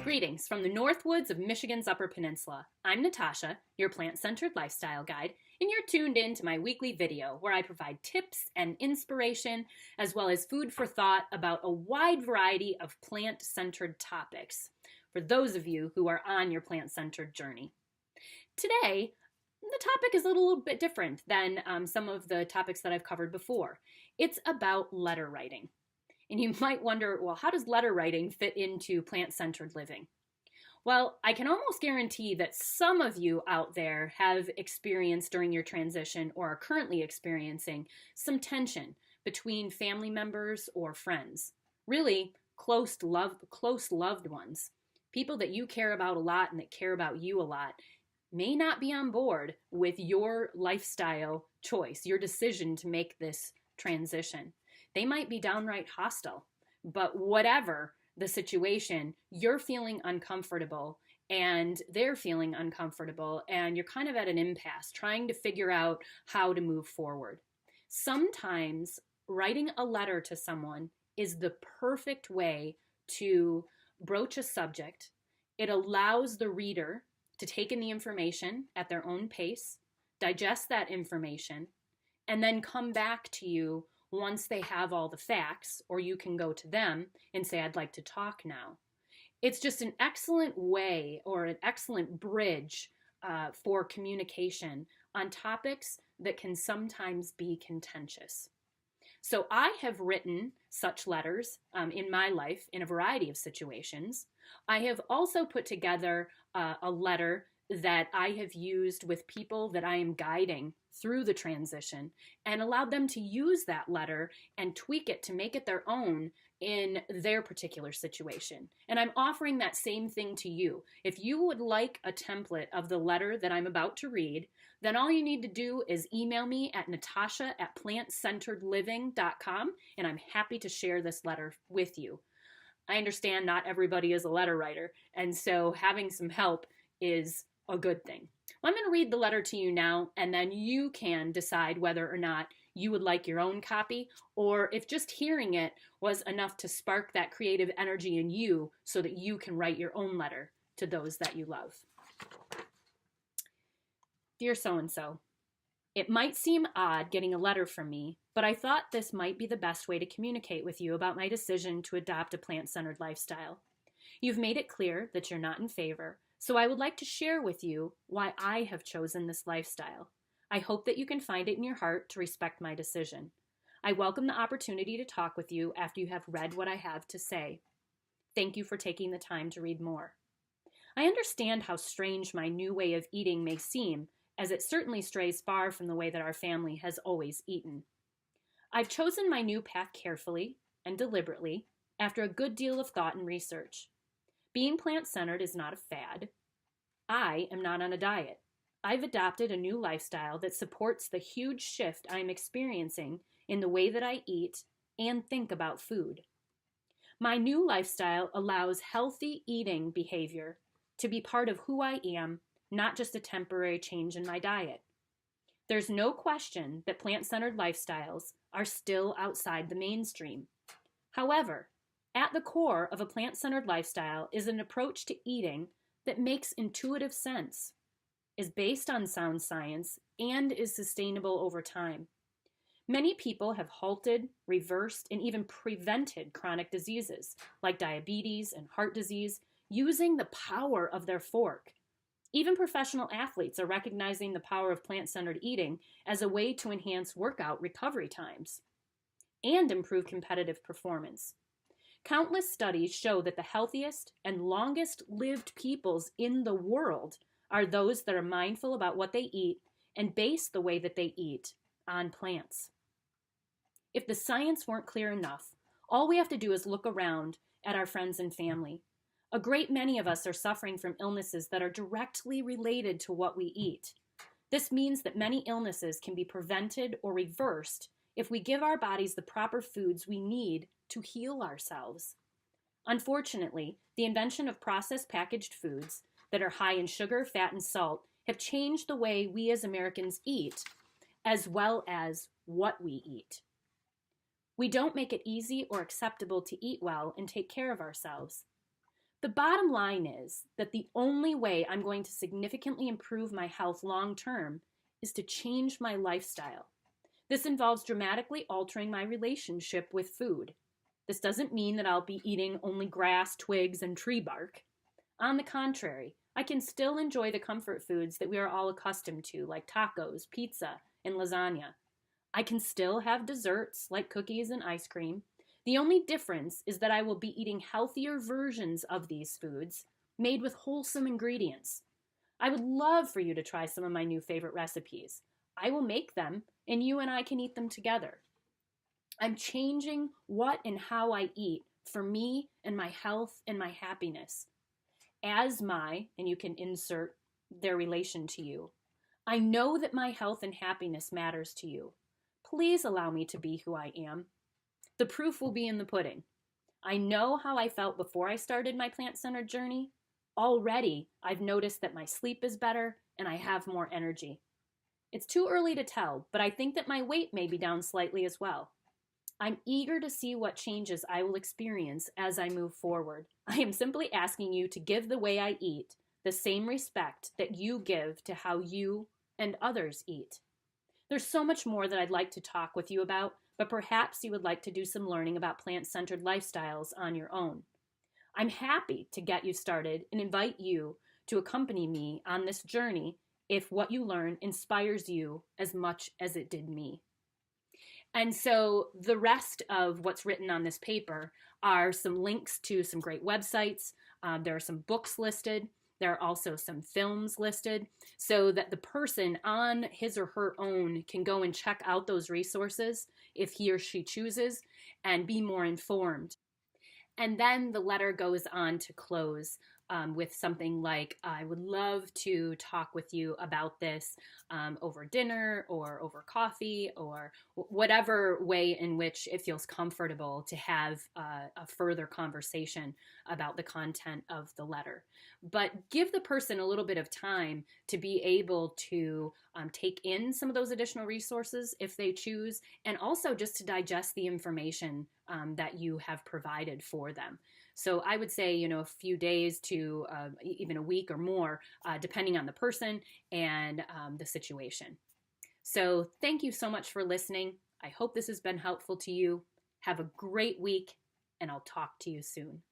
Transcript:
Greetings from the North Woods of Michigan's Upper Peninsula. I'm Natasha, your plant-centered lifestyle guide, and you're tuned in to my weekly video where I provide tips and inspiration as well as food for thought about a wide variety of plant-centered topics for those of you who are on your plant-centered journey. Today, the topic is a little bit different than some of the topics that I've covered before. It's about letter writing. And you might wonder, well, how does letter writing fit into plant-centered living? Well, I can almost guarantee that some of you out there have experienced during your transition or are currently experiencing some tension between family members or friends. Really close loved ones. People that you care about a lot and that care about you a lot may not be on board with your lifestyle choice, your decision to make this transition. They might be downright hostile, but whatever the situation, you're feeling uncomfortable and they're feeling uncomfortable and you're kind of at an impasse trying to figure out how to move forward. Sometimes writing a letter to someone is the perfect way to broach a subject. It allows the reader to take in the information at their own pace, digest that information, and then come back to you once they have all the facts, or you can go to them and say, I'd like to talk now. It's just an excellent way or an excellent bridge for communication on topics that can sometimes be contentious. So I have written such letters in my life in a variety of situations. I have also put together a letter that I have used with people that I am guiding through the transition and allowed them to use that letter and tweak it to make it their own in their particular situation. And I'm offering that same thing to you. If you would like a template of the letter that I'm about to read, then all you need to do is email me at natasha@plantcenteredliving.com, and I'm happy to share this letter with you. I understand not everybody is a letter writer, and so having some help is a good thing. Well, I'm going to read the letter to you now, and then you can decide whether or not you would like your own copy, or if just hearing it was enough to spark that creative energy in you so that you can write your own letter to those that you love. Dear so-and-so, it might seem odd getting a letter from me, but I thought this might be the best way to communicate with you about my decision to adopt a plant-centered lifestyle. You've made it clear that you're not in favor, so I would like to share with you why I have chosen this lifestyle. I hope that you can find it in your heart to respect my decision. I welcome the opportunity to talk with you after you have read what I have to say. Thank you for taking the time to read more. I understand how strange my new way of eating may seem, as it certainly strays far from the way that our family has always eaten. I've chosen my new path carefully and deliberately after a good deal of thought and research. Being plant-centered is not a fad. I am not on a diet. I've adopted a new lifestyle that supports the huge shift I'm experiencing in the way that I eat and think about food. My new lifestyle allows healthy eating behavior to be part of who I am, not just a temporary change in my diet. There's no question that plant-centered lifestyles are still outside the mainstream. However, at the core of a plant-centered lifestyle is an approach to eating that makes intuitive sense, is based on sound science, and is sustainable over time. Many people have halted, reversed, and even prevented chronic diseases like diabetes and heart disease using the power of their fork. Even professional athletes are recognizing the power of plant-centered eating as a way to enhance workout recovery times and improve competitive performance. Countless studies show that the healthiest and longest-lived peoples in the world are those that are mindful about what they eat and base the way that they eat on plants. If the science weren't clear enough, all we have to do is look around at our friends and family. A great many of us are suffering from illnesses that are directly related to what we eat. This means that many illnesses can be prevented or reversed if we give our bodies the proper foods we need to heal ourselves. Unfortunately, the invention of processed packaged foods that are high in sugar, fat, and salt have changed the way we as Americans eat, as well as what we eat. We don't make it easy or acceptable to eat well and take care of ourselves. The bottom line is that the only way I'm going to significantly improve my health long term is to change my lifestyle. This involves dramatically altering my relationship with food. This doesn't mean that I'll be eating only grass, twigs, and tree bark. On the contrary, I can still enjoy the comfort foods that we are all accustomed to, like tacos, pizza, and lasagna. I can still have desserts like cookies and ice cream. The only difference is that I will be eating healthier versions of these foods made with wholesome ingredients. I would love for you to try some of my new favorite recipes. I will make them, and you and I can eat them together. I'm changing what and how I eat for me and my health and my happiness. As my, and you can insert their relation to you, I know that my health and happiness matters to you. Please allow me to be who I am. The proof will be in the pudding. I know how I felt before I started my plant-centered journey. Already, I've noticed that my sleep is better and I have more energy. It's too early to tell, but I think that my weight may be down slightly as well. I'm eager to see what changes I will experience as I move forward. I am simply asking you to give the way I eat the same respect that you give to how you and others eat. There's so much more that I'd like to talk with you about, but perhaps you would like to do some learning about plant-centered lifestyles on your own. I'm happy to get you started and invite you to accompany me on this journey if what you learn inspires you as much as it did me. And so the rest of what's written on this paper are some links to some great websites. There are some books listed. There are also some films listed so that the person on his or her own can go and check out those resources if he or she chooses and be more informed. And then the letter goes on to close with something like, I would love to talk with you about this over dinner or over coffee or whatever way in which it feels comfortable to have a further conversation about the content of the letter. But give the person a little bit of time to be able to take in some of those additional resources if they choose, and also just to digest the information that you have provided for them. So I would say, a few days to even a week or more, depending on the person and the situation. So thank you so much for listening. I hope this has been helpful to you. Have a great week, and I'll talk to you soon.